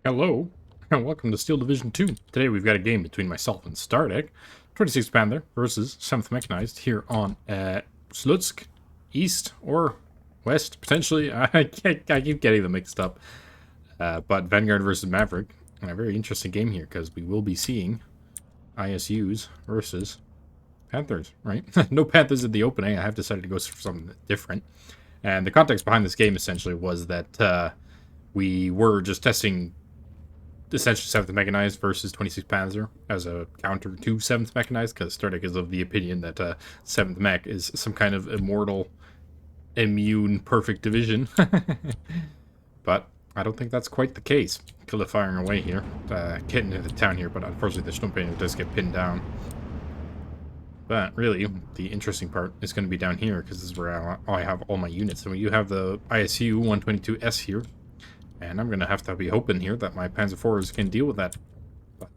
Hello, and welcome to Steel Division 2. Today we've got a game between myself and Stardekk, 26th Panther versus 7th Mechanized here on Slutsk East or West, potentially. I keep getting them mixed up. But Vanguard versus Maverick, and a very interesting game here because we will be seeing ISUs versus Panthers, right? No Panthers in the opening. I have decided to go for something different. And the context behind this game essentially was that we were just testing essentially 7th Mechanized versus 26th Panzer as a counter to 7th Mechanized, because Stardekk is of the opinion that 7th Mech is some kind of immortal, immune, perfect division. But I don't think that's quite the case. Killer firing away here, getting into the town here, but unfortunately the Stumping does get pinned down. But really, the interesting part is going to be down here, because this is where I have all my units. So you have the ISU 122S here, and I'm going to have to be hoping here that my Panzer IVs can deal with that. But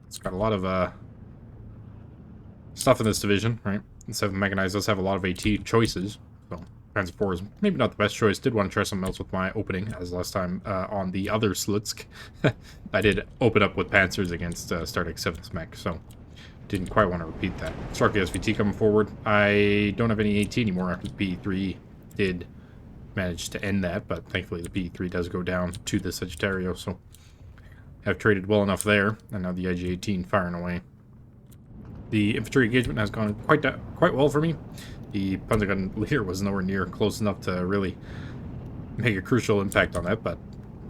it's got a lot of stuff in this division, right? And 7th Mechanized does have a lot of AT choices. So Panzer IV is maybe not the best choice. Did want to try something else with my opening, as last time on the other Slutsk. I did open up with Panzers against Stardekk 7th Mech, so didn't quite want to repeat that. Struck the SVT coming forward. I don't have any AT anymore after the P3 did managed to end that, but thankfully the P3 does go down to the Sagittario, so have traded well enough there, and now the IG-18 firing away. The infantry engagement has gone quite well for me. The Panzer gun leader was nowhere near close enough to really make a crucial impact on that, but,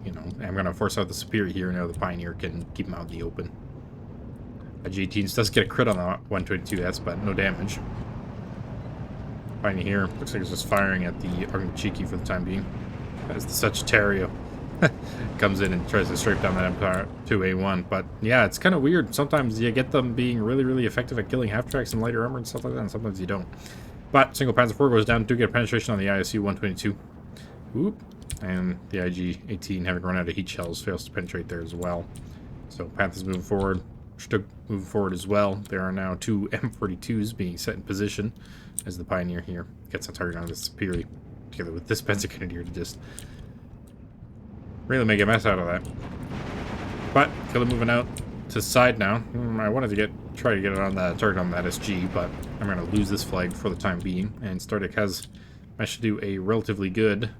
you know, I'm going to force out the Superior here, and now the Pioneer can keep him out in the open. IG-18 does get a crit on the 122S, but no damage. Pioneer here, looks like it's just firing at the Argentiki for the time being. As the Sagittario comes in and tries to strafe down that Empire 2A1. But yeah, it's kind of weird. Sometimes you get them being really, really effective at killing half-tracks and lighter armor and stuff like that, and sometimes you don't. But single Panzer IV goes down, do get a penetration on the ISU 122. Oop. And the IG-18, having run out of heat shells, fails to penetrate there as well. So Panther's moving forward. Stardekk moving forward as well. There are now two M42s being set in position as the Pioneer here gets a target on the Superior, together with this Panzer Grenadier to just really make a mess out of that. But Killer moving out to side now. I wanted to try to get it on the target on that SG, but I'm going to lose this flag for the time being. And Stardekk has managed to do a relatively good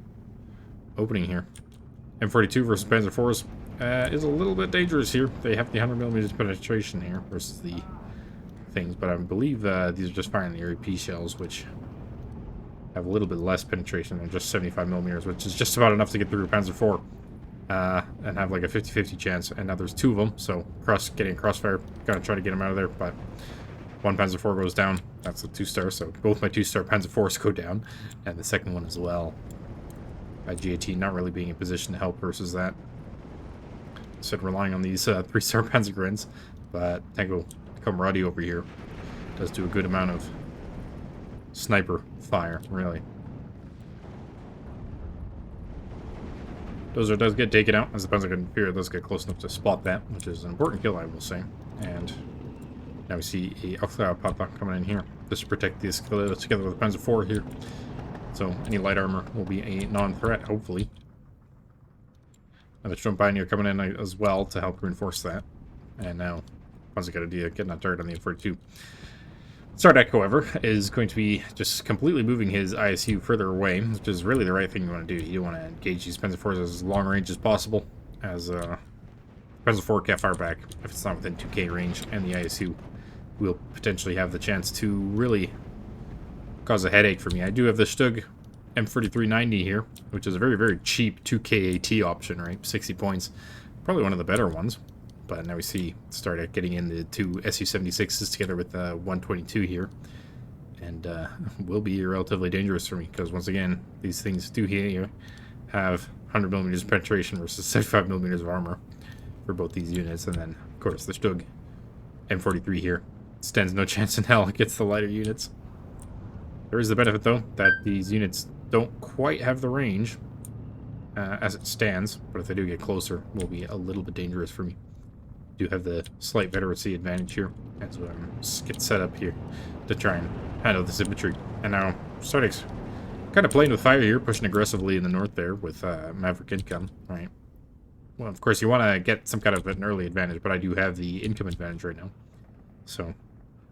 opening here. M42 versus Panzer IVs is a little bit dangerous here. They have the 100mm penetration here versus the things, but I believe these are just firing the REP shells, which have a little bit less penetration than just 75mm, which is just about enough to get through Panzer IV and have like a 50-50 chance. And now there's two of them, so getting crossfire, gotta try to get them out of there. But one Panzer IV goes down. That's a 2-star, so both my 2-star Panzer IVs go down, and the second one as well. IG-18 not really being in position to help versus that. Instead relying on these 3-star Panzer Grens, but Tango Comrade over here does do a good amount of sniper fire, really. Dozer does get taken out as the Panzer Grenadier does get close enough to spot that, which is an important kill, I will say. And now we see a Papa coming in here just to protect the Escalade together with the Panzer IV here. So any light armor will be a non-threat, hopefully. And the Strong Pioneer coming in as well to help reinforce that. And now Panzer Grenadier getting that target on the M42. Stardekk, however, is going to be just completely moving his ISU further away, which is really the right thing you want to do. You want to engage these Panzer IVs as long range as possible, as Panzer IV can't fire back if it's not within 2K range, and the ISU will potentially have the chance to really cause a headache for me. I do have the Stug M4390 here, which is a very, very cheap 2K AT option, right? 60 points. Probably one of the better ones. But now we see Stardekk getting in the two Su-76s together with 122 here. And will be relatively dangerous for me, because once again, these things do here have 100mm penetration versus 75mm of armor for both these units. And then, of course, the Stug M43 here stands no chance in hell against the lighter units. There is the benefit, though, that these units don't quite have the range as it stands, but if they do get closer, will be a little bit dangerous for me. Do have the slight veterancy advantage here as we get set up here to try and handle this infantry. And now Stardekk's kind of playing with fire here, pushing aggressively in the north there with Maverick income. All right, well, of course, you want to get some kind of an early advantage, but I do have the income advantage right now. So,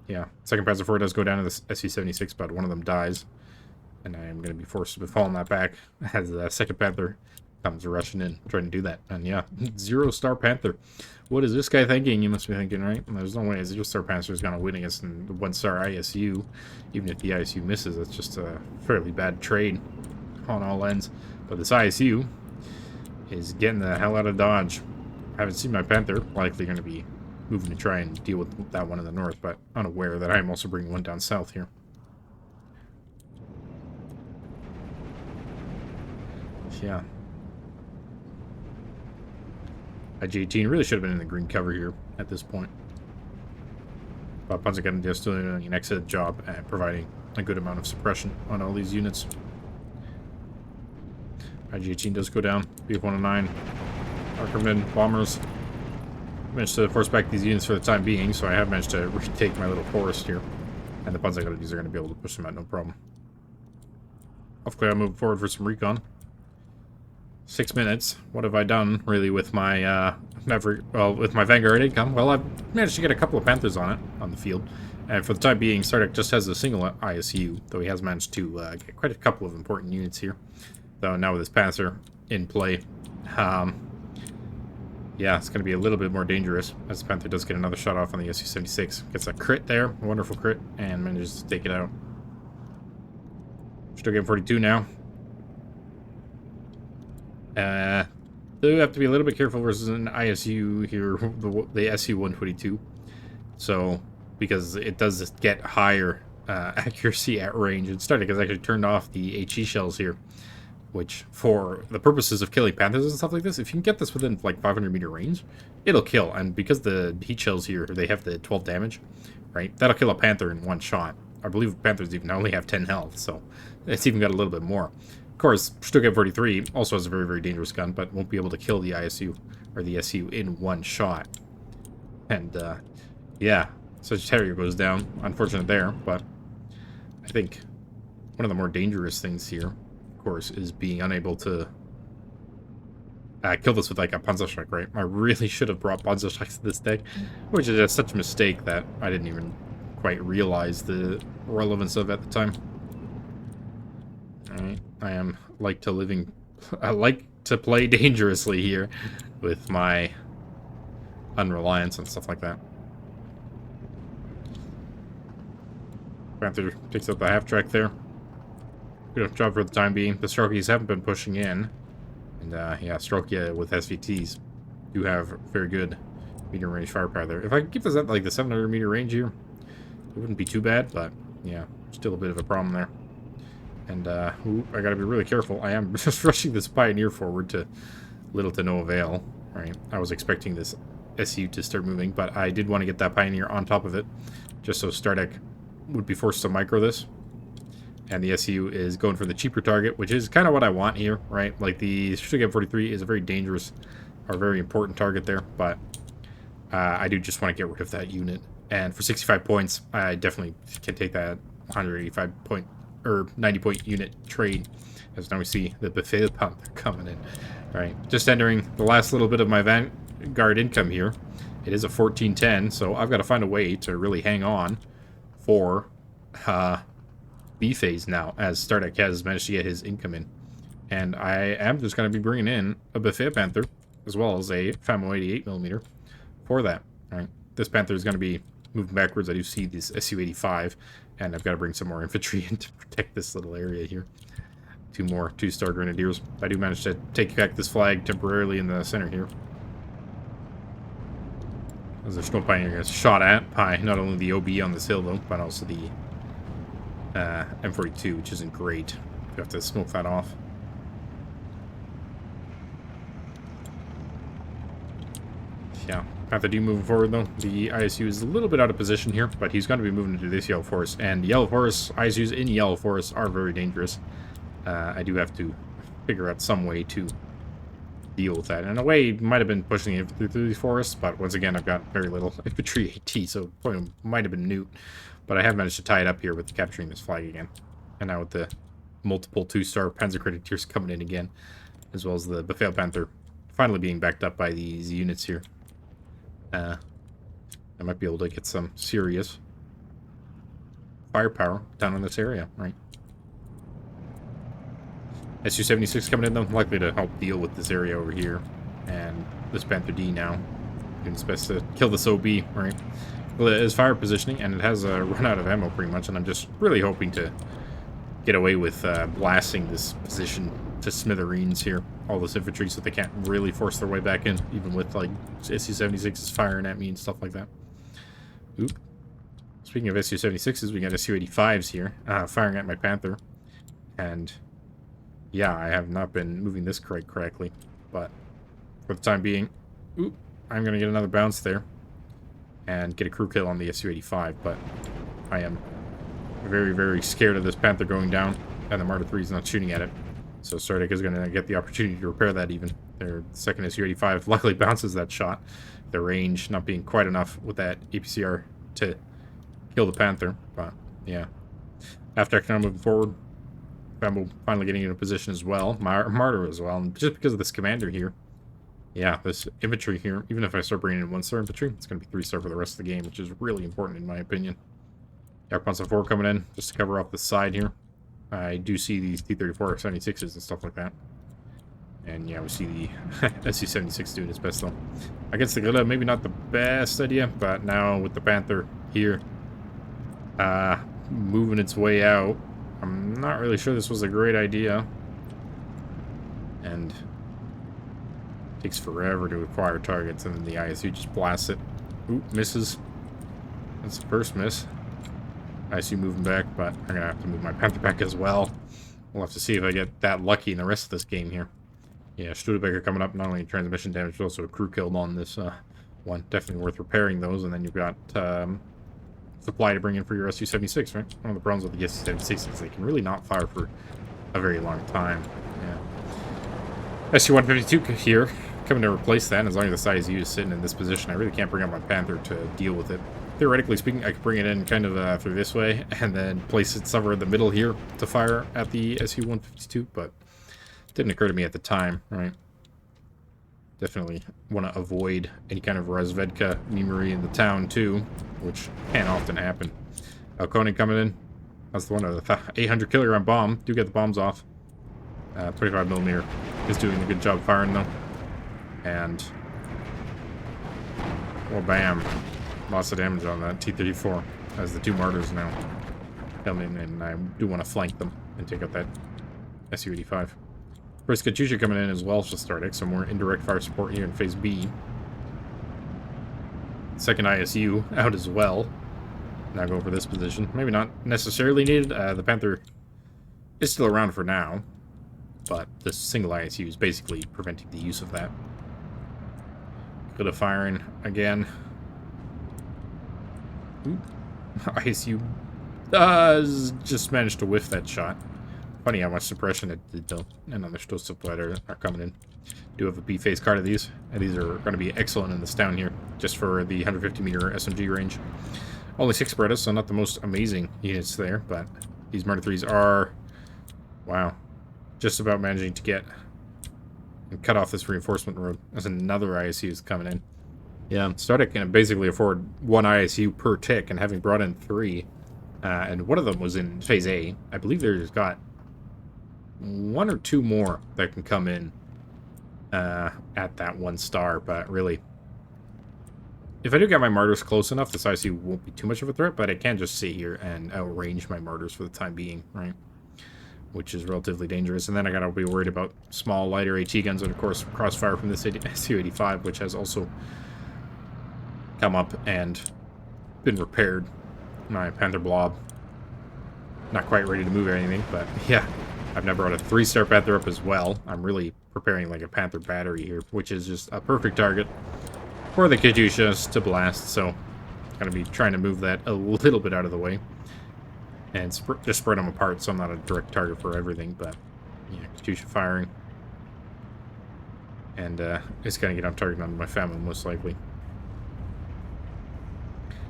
yeah. Second Panzer IV does go down to the SU-76, but one of them dies. And I am going to be forced to fall on that back as the second Panther comes rushing in, trying to do that. And yeah, 0-star Panther. What is this guy thinking? You must be thinking, right? There's no way a 0-star Panther is going to win against a 1-star ISU. Even if the ISU misses, that's just a fairly bad trade on all ends. But this ISU is getting the hell out of Dodge. I haven't seen my Panther. Likely going to be moving to try and deal with that one in the north, but unaware that I'm also bringing one down south here. Yeah. IG-18 really should have been in the green cover here at this point. But Panzer is still doing an excellent job at providing a good amount of suppression on all these units. IG-18 does go down. BF-109. Ackerman, bombers. Managed to force back these units for the time being, so I have managed to retake my little forest here. And the Panzer are going to be able to push them out, no problem. Hopefully I'll move forward for some recon. 6 minutes. What have I done, really, with my with my Vanguard income? Well, I've managed to get a couple of Panthers on it, on the field. And for the time being, Stardekk just has a single ISU, though he has managed to get quite a couple of important units here. Though now with his Panther in play, yeah, it's going to be a little bit more dangerous, as the Panther does get another shot off on the SU-76. Gets a crit there, a wonderful crit, and manages to take it out. Still getting 42 now. Do have to be a little bit careful versus an ISU here, the SU-122. So, because it does get higher accuracy at range. And Stardekk has actually turned off the HE shells here, which, for the purposes of killing Panthers and stuff like this, if you can get this within like 500-meter range, it'll kill. And because the heat shells here, they have the 12 damage, right? That'll kill a Panther in one shot. I believe Panthers even only have 10 health, so it's even got a little bit more. Of course, Stuttgart 43 also has a very, very dangerous gun, but won't be able to kill the ISU or the SU in one shot. And, yeah, Sagittario goes down. Unfortunate there, but I think one of the more dangerous things here, of course, is being unable to kill this with, like, a Panzerschreck, right? I really should have brought Panzerschrecks to this deck, which is just such a mistake that I didn't even quite realize the relevance of at the time. Alright, I like to play dangerously here with my unreliance and stuff like that. Panther takes out the half track there. Good job for the time being. The Strokies haven't been pushing in. And yeah, Strokia with SVTs do have very good medium range firepower there. If I could keep this at like the 700 meter range here, it wouldn't be too bad, but yeah, still a bit of a problem there. And, ooh, I gotta be really careful. I am just rushing this Pioneer forward to little to no avail. Right, I was expecting this SU to start moving, but I did want to get that Pioneer on top of it, just so Stardekk would be forced to micro this. And the SU is going for the cheaper target, which is kind of what I want here, right? Like, the Stuttgart 43 is a very dangerous, or very important target there, but I do just want to get rid of that unit. And for 65 points, I definitely can take that 185 point or 90-point unit trade, as now we see the Buffet Panther coming in. All right, just entering the last little bit of my Vanguard income here. It is a 1410, so I've got to find a way to really hang on for B phase now, as Stardekk has managed to get his income in. And I am just going to be bringing in a Buffet Panther, as well as a FAMO 88mm for that. All right, this Panther is going to be moving backwards. I do see this SU-85, and I've got to bring some more infantry in to protect this little area here. Two more 2-star Grenadiers. I do manage to take back this flag temporarily in the center here. As the Snow Pioneer gets shot at by not only the OB on this hill, though, but also the M42, which isn't great. You have to smoke that off. Yeah. Panther D moving forward, though. The ISU is a little bit out of position here, but he's going to be moving into this Yellow Forest. And Yellow Forest, ISUs in Yellow Forest are very dangerous. I do have to figure out some way to deal with that. In a way, might have been pushing it through these forests, but once again, I've got very little infantry AT, so it probably might have been Newt. But I have managed to tie it up here with capturing this flag again. And now with the multiple 2-star Panzer Grenadiers coming in again, as well as the Buffet Panther finally being backed up by these units here. I might be able to get some serious firepower down in this area, right? Su-76 coming in, though, likely to help deal with this area over here. And this Panther D now. Doing its best to kill this OB, right? Well, it is fire positioning, and it has run out of ammo pretty much, and I'm just really hoping to get away with blasting this position to smithereens here. All this infantry, so they can't really force their way back in, even with, like, Su-76s firing at me and stuff like that. Oop. Speaking of Su-76s, we got Su-85s here, firing at my Panther. And, yeah, I have not been moving this correctly, but for the time being, oop, I'm going to get another bounce there and get a crew kill on the Su-85, but I am very, very scared of this Panther going down, and the Marder 3 is not shooting at it. So Stardekk is going to get the opportunity to repair that even. Their second Su-85 luckily bounces that shot. The range not being quite enough with that APCR to kill the Panther, but yeah. After now moving forward, I'm finally getting into position as well. Marder as well, and just because of this commander here. Yeah, this infantry here, even if I start bringing in 1-star infantry, it's going to be 3-star for the rest of the game, which is really important in my opinion. Panzer 4 coming in, just to cover off the side here. I do see these T-34 76s and stuff like that. And yeah, we see the Su-76 doing its best though. Against the Gorilla, maybe not the best idea, but now with the Panther here, moving its way out, I'm not really sure this was a great idea. And it takes forever to acquire targets, and then the ISU just blasts it. Oop, misses. That's the first miss. ISU moving back, but I'm going to have to move my Panther back as well. We'll have to see if I get that lucky in the rest of this game here. Yeah, Stardekk coming up, not only transmission damage, but also a crew killed on this one. Definitely worth repairing those, and then you've got supply to bring in for your Su-76, right? One of the problems with the Su-76 is they can really not fire for a very long time. Yeah. Su-152 here, coming to replace that, and as long as the ISU is sitting in this position, I really can't bring up my Panther to deal with it. Theoretically speaking, I could bring it in kind of through this way, and then place it somewhere in the middle here to fire at the Su-152, but it didn't occur to me at the time, right? Definitely want to avoid any kind of Razvedka memory in the town, too, which can often happen. Koenig coming in. That's the one of the 800 kilogram bomb. Do get the bombs off. 25mm is doing a good job firing, though. And, well, bam. Lots of damage on that T-34 as the two Martyrs now come in, and I do want to flank them and take out that Su-85. First Katyusha coming in as well for Stardekk, so more indirect fire support here in Phase B. Second ISU out as well. Now go over this position. Maybe not necessarily needed. The Panther is still around for now, but this single ISU is basically preventing the use of that. Good of firing again. Ooh. ISU just managed to whiff that shot. Funny how much suppression it did, though. And other still supply are coming in. Do have a B-phase card of these, and these are going to be excellent in this town here, just for the 150-meter SMG range. Only 6 Beretta, so not the most amazing units there, but these Marder 3s are, wow, just about managing to get and cut off this reinforcement road. There's another ISU is coming in. Yeah, Stardekk can basically afford 1 ISU per tick, and having brought in 3, and one of them was in Phase A. I believe there's got 1 or 2 more that can come in at that 1 star, but really, if I do get my Martyrs close enough, this ISU won't be too much of a threat, but I can just sit here and outrange my Martyrs for the time being, right? Which is relatively dangerous. And then I gotta be worried about small, lighter AT guns, and of course, crossfire from this Su-85, which has also come up and been repaired. My Panther blob, not quite ready to move or anything, but yeah, I've now brought a 3-star Panther up as well. I'm really preparing like a Panther battery here, which is just a perfect target for the Katyushas to blast, so I'm gonna be trying to move that a little bit out of the way and just spread them apart, so I'm not a direct target for everything. But yeah, Katyusha firing, and it's gonna get on target on my family most likely.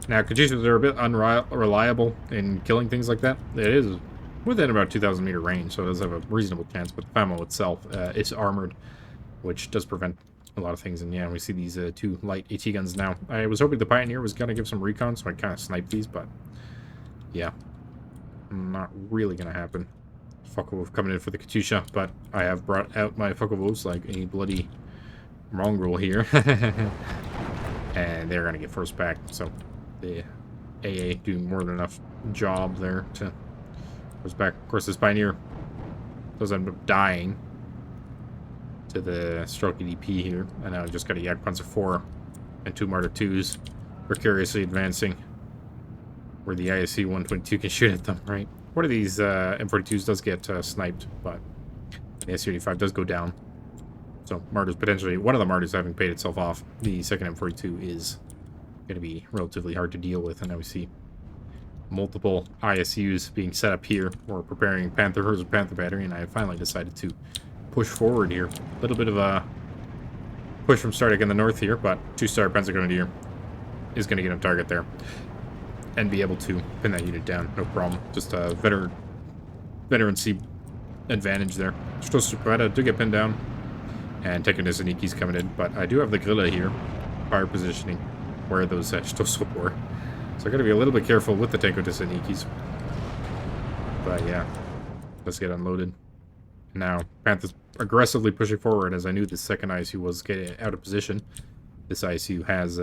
Now, Katyushas are a bit unreliable in killing things like that. It is within about 2,000 meter range, so it does have a reasonable chance, but the FAMO itself is armored, which does prevent a lot of things. And yeah, we see these two light AT guns now. I was hoping the Pioneer was going to give some recon, so I kind of sniped these, but yeah, not really going to happen. Focke-Wulf coming in for the Katyusha, but I have brought out my Focke-Wulfs like a bloody mongrel here. And they're going to get forced back, so the AA doing more than enough job there to force back. Of course, this Pioneer does end up dying to the stroke EDP here, and now we just got a Panzer 4 and 2 Marder 2s precariously advancing where the ISU 122 can shoot at them, right? One of these M42s does get sniped, but the SU-85 does go down. So Marder's potentially, one of the Marder's having paid itself off. The second M42 is going to be relatively hard to deal with, and now we see multiple ISUs being set up here. We're preparing Panther, hers with Panther battery, and I have finally decided to push forward here. A little bit of a push from Stardekk in the north here, but 2-star Panzer Grenadier is going to get on target there and be able to pin that unit down, no problem. Just a veterancy advantage there. Stardekk do get pinned down, and Tenko Thessaloniki's coming in, but I do have the Grille here, fire positioning, where those Stosop were. So I gotta be a little bit careful with the Tenko Thessalonikis. But yeah, let's get unloaded. Now, Panther's aggressively pushing forward, as I knew the second ISU was getting out of position. This ISU has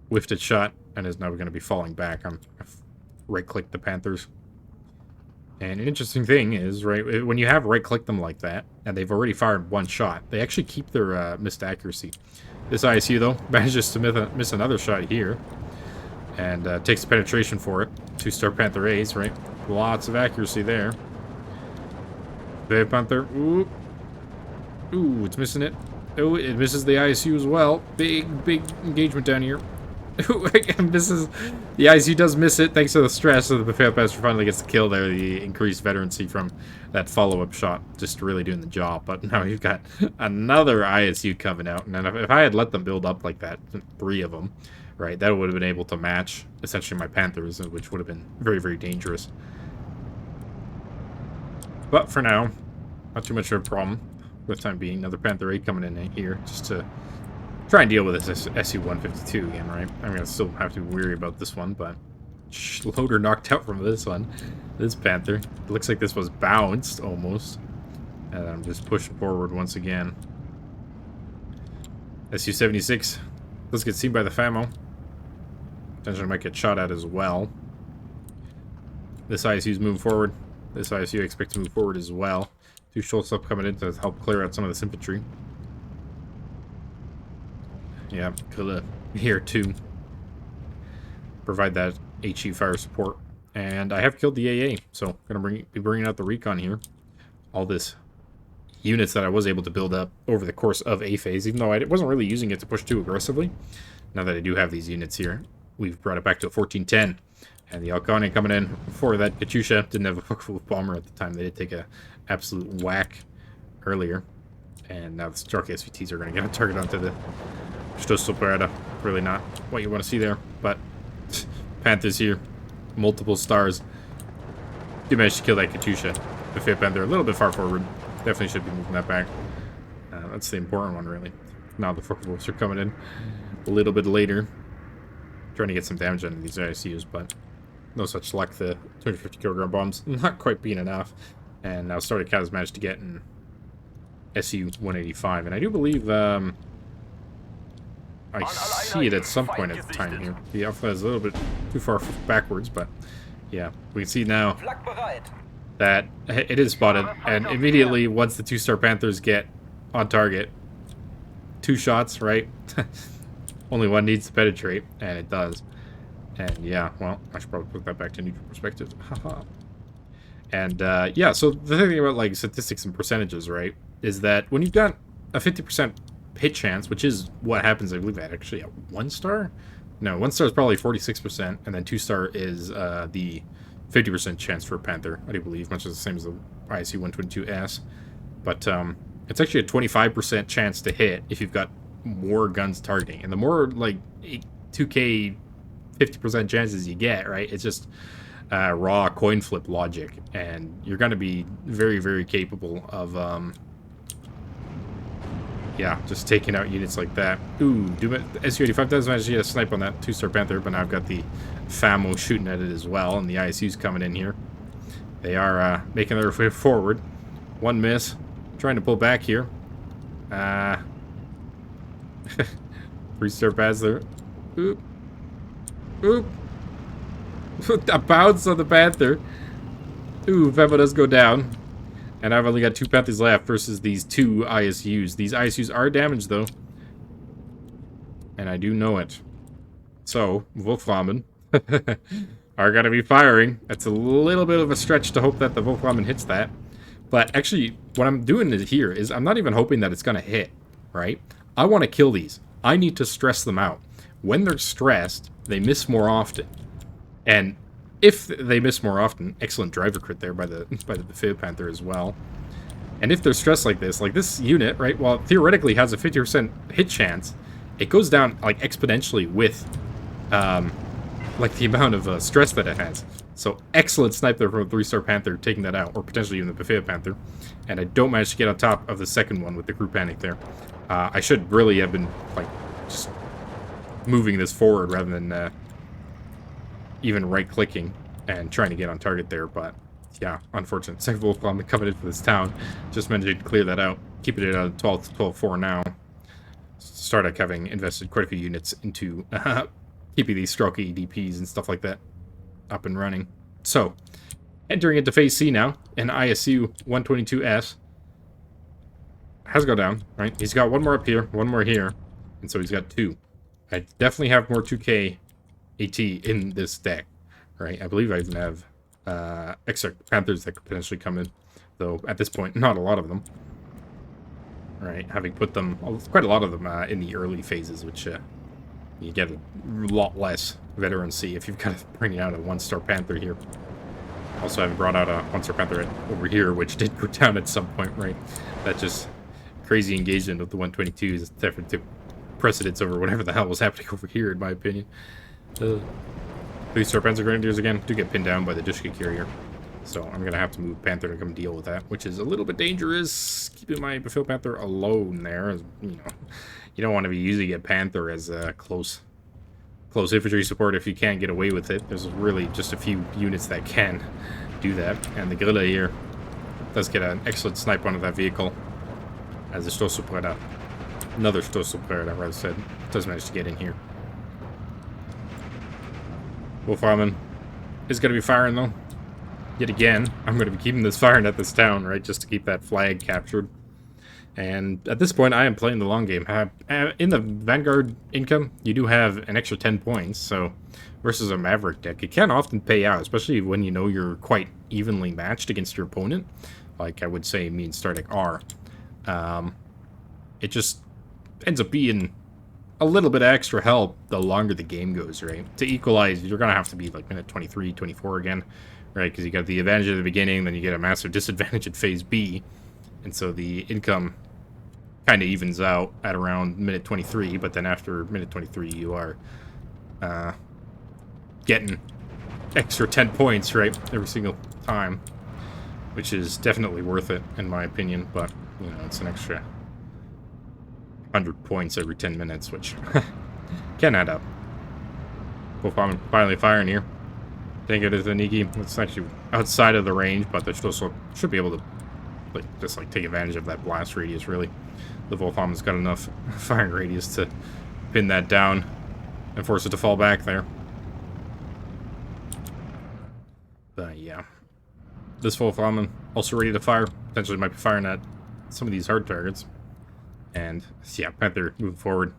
whiffed its shot, and is now going to be falling back. I've right-clicked the Panthers. And an interesting thing is, right, when you have right-clicked them like that, and they've already fired one shot, they actually keep their missed accuracy. This ISU, though, manages to miss another shot here, and takes the penetration for it. 2-star Panther A's, right? Lots of accuracy there. Big Panther. Ooh. Ooh, it's missing it. Oh, it misses the ISU as well. Big engagement down here. Ooh, again, misses. The ISU does miss it thanks to the stress, so the Buffet Passer finally gets the kill there. The increased veterancy from that follow-up shot just really doing the job. But now you've got another ISU coming out. And if I had let them build up like that, 3 of them, right, that would have been able to match essentially my Panthers, which would have been very, very dangerous. But for now, not too much of a problem. For the time being, another Panther 8 coming in here just to try and deal with this SU-152 again, right? I'm going to still have to be weary about this one, but loader knocked out from this one. This Panther. It looks like this was bounced almost. And I'm just pushing forward once again. SU-76 does get seen by the FAMO. Potentially might get shot at as well. This ISU's moving forward. This ISU I expect to move forward as well. 2 Schultz up coming in to help clear out some of this infantry. Yeah, Grille here too. Provide that HE fire support. And I have killed the AA, so I'm going to be bringing out the recon here. All this units that I was able to build up over the course of A phase, even though I wasn't really using it to push too aggressively. Now that I do have these units here, we've brought it back to a 1410. And the Alcani coming in for that Katyusha. Didn't have a Focke-Wulf bomber at the time. They did take a absolute whack earlier. And now the Stark SVTs are going to get a target onto the Stosop. Really not what you want to see there. But Panthers here. Multiple stars. You managed to kill that Katyusha. The Fit Panther a little bit far forward. Definitely should be moving that back. That's the important one, really. Now the Focke-Wulfs are coming in a little bit later. Trying to get some damage on these ISUs, but no such luck. The 250 kilogram bombs not quite being enough. And now Stardekk has managed to get an SU-185. And I do believe I see it at some point at the time here. The Alpha is a little bit too far backwards, but yeah. We can see now that it is spotted. And immediately, once the 2-star Panthers get on target, 2 shots, right? Only one needs to penetrate, and it does. And yeah, well, I should probably put that back to neutral perspective. Haha. And yeah, so the thing about like statistics and percentages, right, is that when you've got a 50% hit chance, which is what happens, I believe, at actually at 1-star. No, 1-star is probably 46%, and then 2-star is the 50% chance for a Panther, I do believe, much as the same as the ISU 122S. But it's actually a 25% chance to hit if you've got more guns targeting, and the more like 2k 50% chances you get, right, it's just raw coin flip logic, and you're going to be very, very capable of yeah, just taking out units like that. Ooh, SU-85 does manage to get a snipe on that 2-star Panther, but now I've got the FAMO shooting at it as well, and the ISU's coming in here. They are making their way forward. One miss. Trying to pull back here. 3-star Panzer. Oop. Oop. A bounce on the Panther. Ooh, FAMO does go down. And I've only got 2 Panthers left versus these 2 ISUs. These ISUs are damaged, though. And I do know it. So, Wolframen are going to be firing. That's a little bit of a stretch to hope that the Wolframen hits that. But actually, what I'm doing here is I'm not even hoping that it's going to hit, right? I want to kill these. I need to stress them out. When they're stressed, they miss more often. And if they miss more often, excellent driver crit there by the Buffet Panther as well. And if they're stressed like this unit, right, while it theoretically has a 50% hit chance, it goes down like exponentially with like the amount of stress that it has. So excellent snipe there from a 3-star Panther taking that out, or potentially even the Buffet Panther. And I don't manage to get on top of the second one with the crew panic there. I should really have been like just moving this forward rather than even right-clicking and trying to get on target there, but yeah, unfortunate. Second Wolfram coming in for this town. Just managed to clear that out. Keeping it at 12-4 now. Stardekk having invested quite a few units into keeping these stroke EDPs and stuff like that up and running. So, entering into Phase C now, an ISU 122S has gone down, right? He's got one more up here, one more here, and so he's got 2. I definitely have more 2K AT in this deck, right? I believe I even have extra Panthers that could potentially come in, though at this point, not a lot of them. Right, having put them, quite a lot of them in the early phases, which you get a lot less veterancy if you've got to bring out a 1-star Panther here. Also, I've brought out a 1-star Panther over here, which did go down at some point, right? That just crazy engagement with the 122s definitely took precedence over whatever the hell was happening over here, in my opinion. 3-star Panzer Grenadiers again do get pinned down by the Dushka carrier. So I'm going to have to move Panther to come deal with that, which is a little bit dangerous. Keeping my Buffet Panther alone there. You know, you don't want to be using a Panther as a close infantry support if you can't get away with it. There's really just a few units that can do that. And the Guerrilla here does get an excellent snipe onto that vehicle. As the Stoßsupreda, another Stoßsupreda, rather said, does manage to get in here. Wolframen is going to be firing, though. Yet again, I'm going to be keeping this firing at this town, right, just to keep that flag captured. And at this point, I am playing the long game. In the Vanguard income, you do have an extra 10 points, so versus a Maverick deck, it can often pay out, especially when you know you're quite evenly matched against your opponent, like I would say me and Stardekk are. It just ends up being a little bit of extra help the longer the game goes, right? To equalize, you're going to have to be like minute 23, 24 again. Right, because you got the advantage at the beginning, then you get a massive disadvantage at Phase B. And so the income kind of evens out at around minute 23, but then after minute 23, you are getting extra 10 points, right, every single time, which is definitely worth it, in my opinion, but, you know, it's an extra 100 points every 10 minutes, which can add up. Wolframen finally firing here. Think it is a Niki. It's actually outside of the range, but they should be able to just take advantage of that blast radius, really. The Wolframen's got enough firing radius to pin that down and force it to fall back there. But yeah. This Wolframen also ready to fire. Potentially might be firing at some of these hard targets. And yeah, Panther moving forward.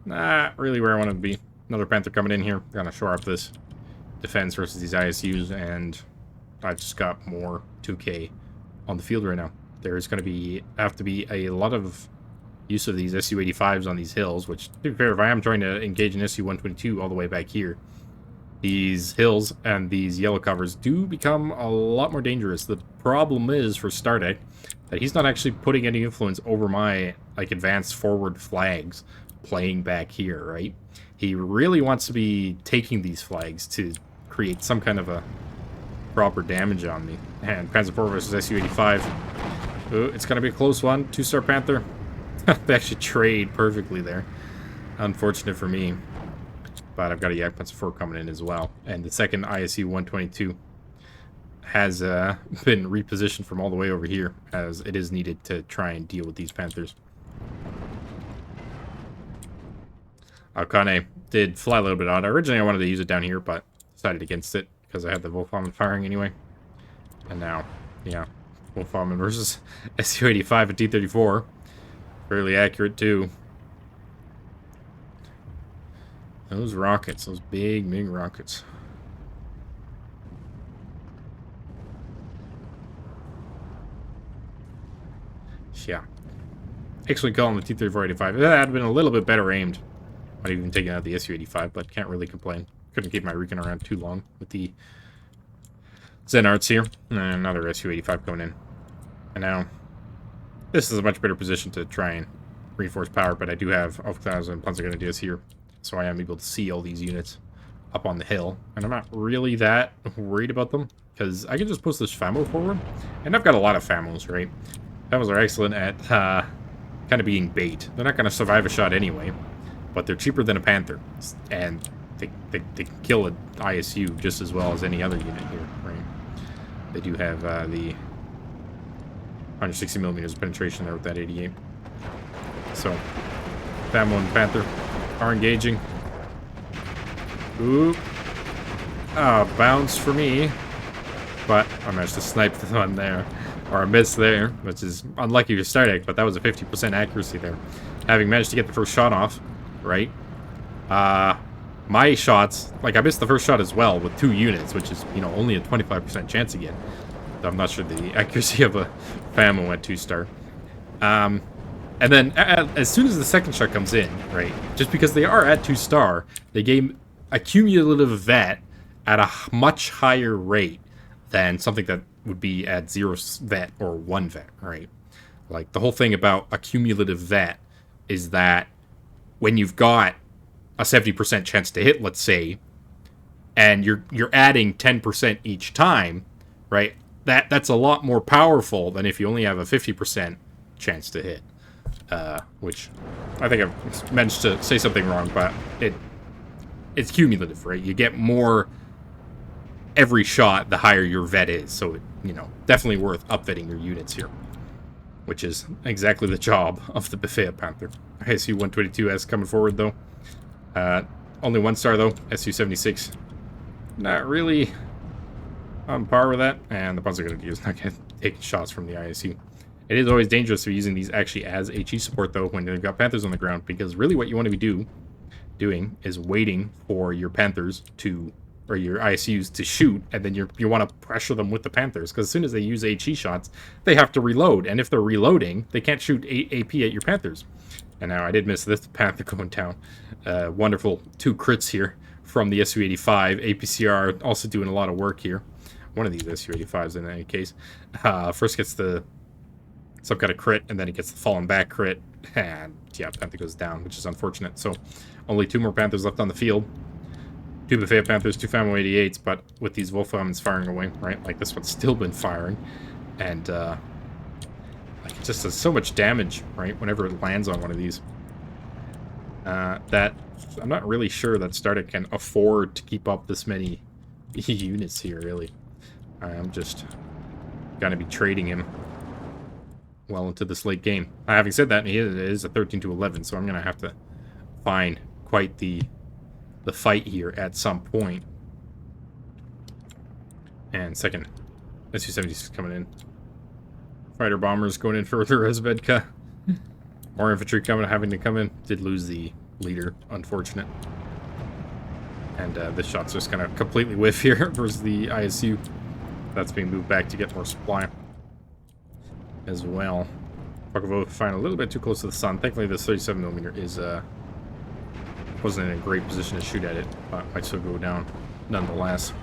Not really where I want to be. Another Panther coming in here. Gonna shore up this defense versus these ISUs, and I just got more 2K on the field right now. There's going to have to be a lot of use of these SU-85s on these hills, which, to be fair, if I am trying to engage an SU-122 all the way back here, these hills and these yellow covers do become a lot more dangerous. The problem is, for Stardekk, that he's not actually putting any influence over my, advanced forward flags playing back here, right? He really wants to be taking these flags to create some kind of a proper damage on me. And Panzer IV versus SU-85. Ooh, it's going to be a close one. 2-star Panther They actually trade perfectly there. Unfortunate for me. But I've got a Yak Panzer 4 coming in as well. And the second ISU 122 has been repositioned from all the way over here, as it is needed to try and deal with these Panthers. Alkane did fly a little bit odd. Originally I wanted to use it down here, but decided against it because I had the Wolframen firing anyway. And now, yeah, Wolframen versus Su-85 and T-34. Fairly accurate too. Those rockets, those big rockets. Yeah. Excellent call on the T-34-85. That had been a little bit better aimed. Might even taken out the Su-85, but can't really complain. Couldn't keep my Recon around too long with the Zen Arts here. And another Su-85 coming in. And now, this is a much better position to try and reinforce power, but I do have Aufklärungs- and Panzer Grenadiers here, so I am able to see all these units up on the hill. And I'm not really that worried about them, because I can just post this FAMO forward. And I've got a lot of FAMOs, right? FAMOs are excellent at kind of being bait. They're not going to survive a shot anyway, but they're cheaper than a Panther. And they can kill an ISU just as well as any other unit here, right? They do have the 160 millimeters of penetration there with that 88. So, FAMO and Panther are engaging. Ooh. Bounce for me. But I managed to snipe the one there. Or a miss there, which is unlucky for Stardekk, but that was a 50% accuracy there. Having managed to get the first shot off, right? My shots, like I missed the first shot as well with 2 units, which is, you know, only a 25% chance again. I'm not sure the accuracy of a FAMO at 2-star. And then as soon as the second shot comes in, right, just because they are at 2-star, they gain a cumulative vet at a much higher rate than something that would be at 0 vet or 1 vet, right? Like, the whole thing about a cumulative vet is that when you've got a 70% chance to hit, let's say, and you're adding 10% each time, right? That's a lot more powerful than if you only have a 50% chance to hit. Which I think I've managed to say something wrong, but it's cumulative, right? You get more every shot the higher your vet is, so it, you know, definitely worth upvetting your units here, which is exactly the job of the Buffet Panther. Su-122S coming forward though. Only 1 star though. Su-76 not really on par with that, and the Panzer Grenadiers not going to take shots from the ISU. It is always dangerous for using these actually as HE support though when you've got Panthers on the ground, because really what you want to be doing is waiting for your Panthers to, or your ISUs to shoot, and then you want to pressure them with the Panthers, because as soon as they use HE shots, they have to reload, and if they're reloading, they can't shoot AP at your Panthers. And now I did miss this Panther going down. Wonderful 2 crits here from the Su-85. APCR also doing a lot of work here. One of these Su-85s in any case. First gets the some kind of crit, and then he gets the fallen back crit, and yeah, Panther goes down, which is unfortunate. So only 2 more Panthers left on the field. 2 Buffet Panthers, 2 FAMO 88s, but with these Wolframens firing away, right? Like, this one's still been firing. And, like, it just does so much damage, right? Whenever it lands on one of these. That I'm not really sure that Stardekk can afford to keep up this many units here, really. I'm just gonna be trading him well into this late game. Having said that, it is a 13-11, so I'm gonna have to find quite the fight here at some point. And second Su-76 coming in. Fighter bombers going in further Rezvedka. More infantry having to come in. Did lose the leader, unfortunate. And this shot's just gonna completely whiff here versus the ISU. That's being moved back to get more supply as well. Bukovo flying a little bit too close to the sun. Thankfully, this 37mm is wasn't in a great position to shoot at it, but might still go down nonetheless.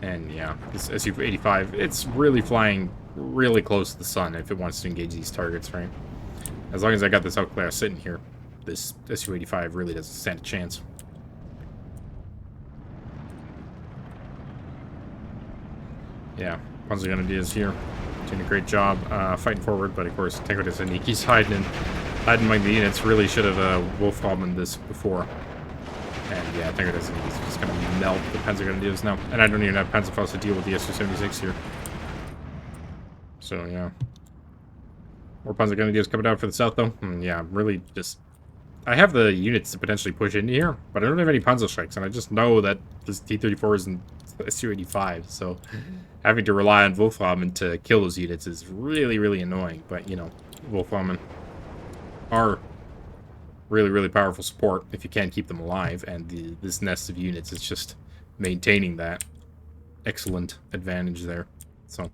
And yeah, this Su-85, it's really flying really close to the sun if it wants to engage these targets, right? As long as I got this Aufklärung sitting here, this Su-85 really doesn't stand a chance. Yeah, Panzer Grenadiers here, doing a great job fighting forward, but of course Tango Desaniki's hiding in Hiding among the units really should have Wolf-Bombed this before. And yeah, I think it's just going to melt the Panzer Grenadiers now. And I don't even have Panzerfaust to deal with the Su-76 here. So yeah. More Panzer Grenadiers coming down for the south though. Yeah, really just... I have the units to potentially push into here, but I don't have any Panzer strikes, and I just know that this T-34 is in Su-85, so having to rely on Wolframen to kill those units is really, really annoying. But, you know, Wolframen are really, really powerful support if you can keep them alive, and this nest of units is just maintaining that excellent advantage there. So, I'm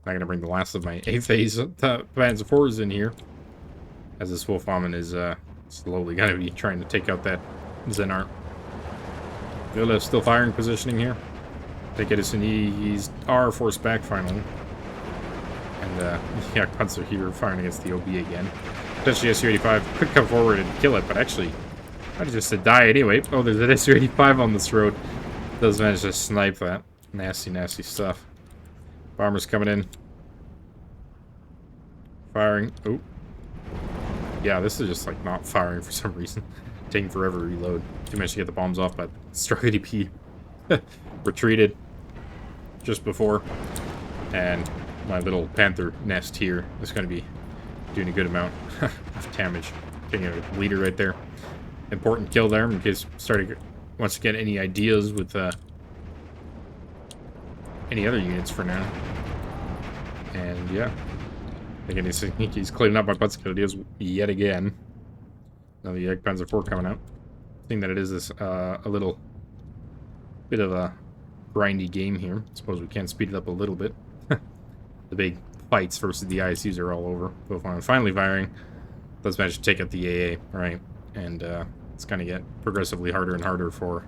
not going to bring the last of my A-phase Panzer IVs in here, as this Wolframen is slowly going to be trying to take out that Zenart. Villa still firing positioning here. They get us in he's our force back finally. And yeah, Panzer here firing against the OB again. Potentially Su-85 could come forward and kill it, but actually I just said die anyway. Oh, there's an Su-85 on this road. Does manage to snipe that. Nasty, nasty stuff. Bombers coming in. Firing. Oh. Yeah, this is just like not firing for some reason. Taking forever to reload. You managed to get the bombs off, but Stardekk retreated just before. And my little Panther nest here is going to be doing a good amount of damage. Getting a leader right there. Important kill there in case Stardekk wants to get any ideas with any other units for now. And yeah. Again, he's cleaning up my Panzer Grenadiers yet again. Now the Panzer IV coming out. Seeing that it is this a little bit of a grindy game here. I suppose we can speed it up a little bit. The big fights versus the ISUs are all over. Both on finally firing. Does manage to take out the AA, right? And it's going to get progressively harder and harder for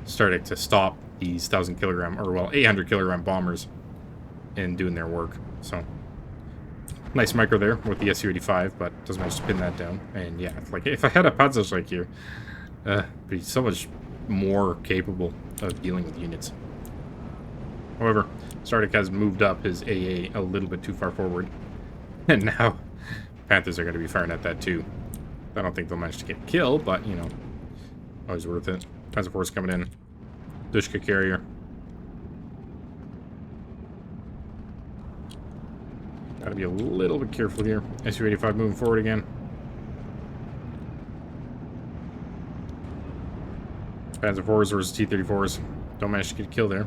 Stardekk to stop these 1,000 kilogram, or well, 800 kilogram bombers in doing their work. So nice micro there with the Su-85, but doesn't manage to pin that down. And yeah, it's like if I had a Panzer strike here, be so much more capable of dealing with units. However, Stardekk has moved up his AA a little bit too far forward, and now Panthers are going to be firing at that too. I don't think they'll manage to get killed, but you know, always worth it. Panzer Force coming in. Dushka carrier. Gotta be a little bit careful here. Su-85 moving forward again. Panzer IVs versus T-34s. Don't manage to get a kill there.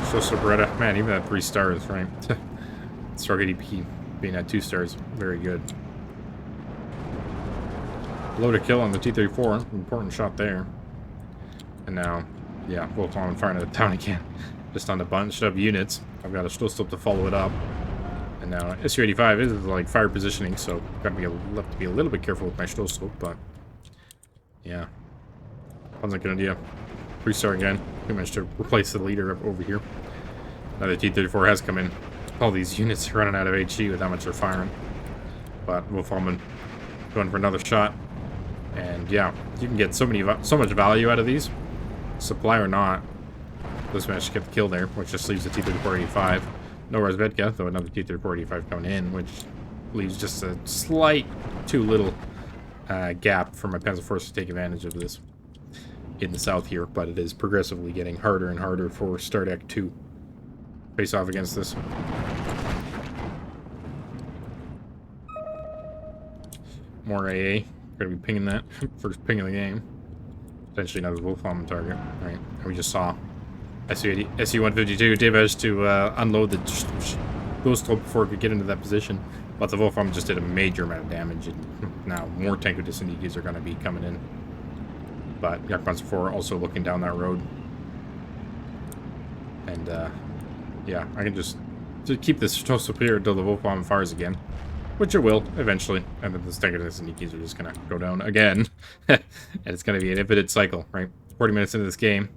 So Beretta. Man, even at 3 stars, right? Stardekk being at 2 stars. Very good. Loaded kill on the T-34. Important shot there. And now, yeah, Wolframen firing at the town again. Just on a bunch of units. I've got a Slutsk to follow it up. And now Su-85 is like fire positioning, so got to be left to be a little bit careful with my Slutsk, but yeah. Panzer Grenadier. 3-star again. We managed to replace the leader up over here. Now the T-34 has come in. All these units are running out of HE with how much they're firing. But Wolframen going for another shot. And yeah, you can get so much value out of these. Supply or not. Just managed to get the kill there, which just leaves the T-34-85. No Razvedka, though another T-34-85 coming in, which leaves just a slight too little gap for my Panzer Force to take advantage of this in the south here, but it is progressively getting harder and harder for Stardekk to face off against this. More AA. Gonna be pinging that. First ping of the game. Potentially another Wolframen target. Right. And we just saw Su-152 did manage to unload the Ghost before it could get into that position. But the Wolframen just did a major amount of damage, and now more Tanko Disunitis are going to be coming in. But Panzer IV also looking down that road. And yeah, I can just keep this so superior until the Wolframen fires again. Which it will, eventually. And then the Tanko Disunitis are just going to go down again. And it's going to be an infinite cycle, right? 40 minutes into this game.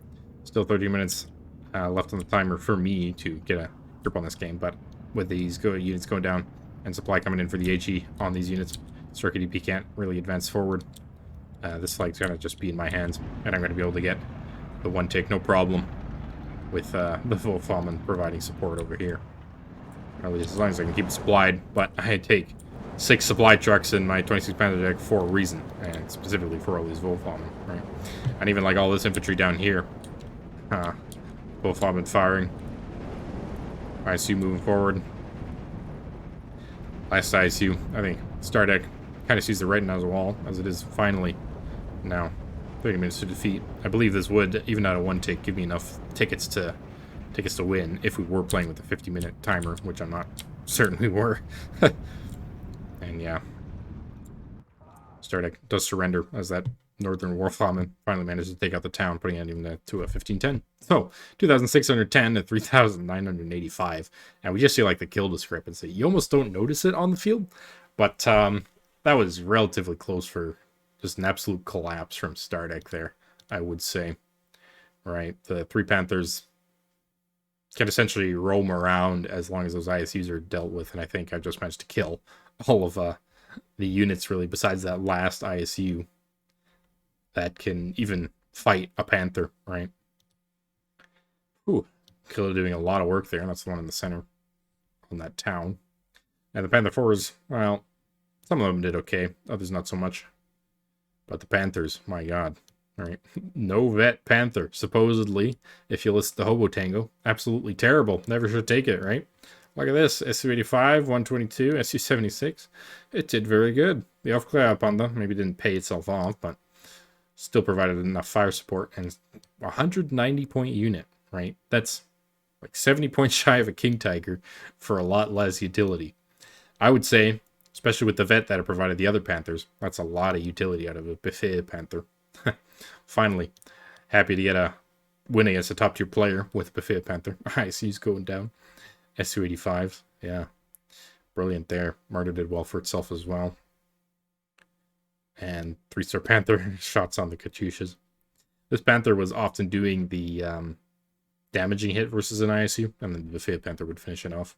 Still 30 minutes left on the timer for me to get a grip on this game. But with these units going down and supply coming in for the HE on these units, Stardekk can't really advance forward. This fight's going to just be in my hands. And I'm going to be able to get the one take, no problem, with the Wolframen providing support over here. Or at least as long as I can keep it supplied. But I take 6 supply trucks in my 26 Panther deck for a reason, and specifically for all these Wolfhammer, right? And even like all this infantry down here. Wolfhammer firing. ISU moving forward. Last ISU, I think Stardekk kind of sees the writing on the wall, as it is finally now 30 minutes to defeat. I believe this would, even at a 1 tick, give me enough tickets to win if we were playing with a 50-minute timer, which I'm not certain we were. And yeah, Stardekk does surrender as that Northern Warflamen finally manages to take out the town, putting it even to a 1510. So 2,610 to 3,985, and we just see like the kill discrepancy. You almost don't notice it on the field, but that was relatively close for just an absolute collapse from Stardekk there, I would say. Right, the 3 Panthers can essentially roam around as long as those ISUs are dealt with, and I think I've just managed to kill all of the units, really, besides that last ISU that can even fight a Panther, right? Ooh, Killer doing a lot of work there, and that's the one in the center on that town. And the Panther 4s, well, some of them did okay, others not so much. But the Panthers, my god. Alright, no vet Panther, supposedly, if you listen to Hobo Tango. Absolutely terrible. Never should take it, right? Look at this. SU-85, 122, SU-76. It did very good. The Aufklär Panda maybe didn't pay itself off, but still provided enough fire support. And 190-point unit, right? That's like 70 points shy of a King Tiger for a lot less utility. I would say, especially with the vet that it provided the other Panthers, that's a lot of utility out of a Buffet Panther. Finally, happy to get a win against a top tier player with Buffet Panther. IC's going down. SU-85, yeah. Brilliant there. Martyr did well for itself as well. And 3-star Panther shots on the Katyushas. This Panther was often doing the damaging hit versus an ISU, and then the Buffet Panther would finish it off.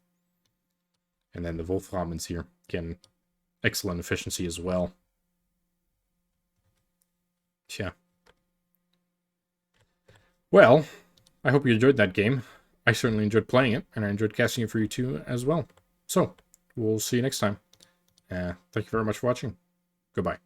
And then the Wolframens here, again, excellent efficiency as well. Yeah. Well, I hope you enjoyed that game. I certainly enjoyed playing it, and I enjoyed casting it for you too as well. So, we'll see you next time. Thank you very much for watching. Goodbye.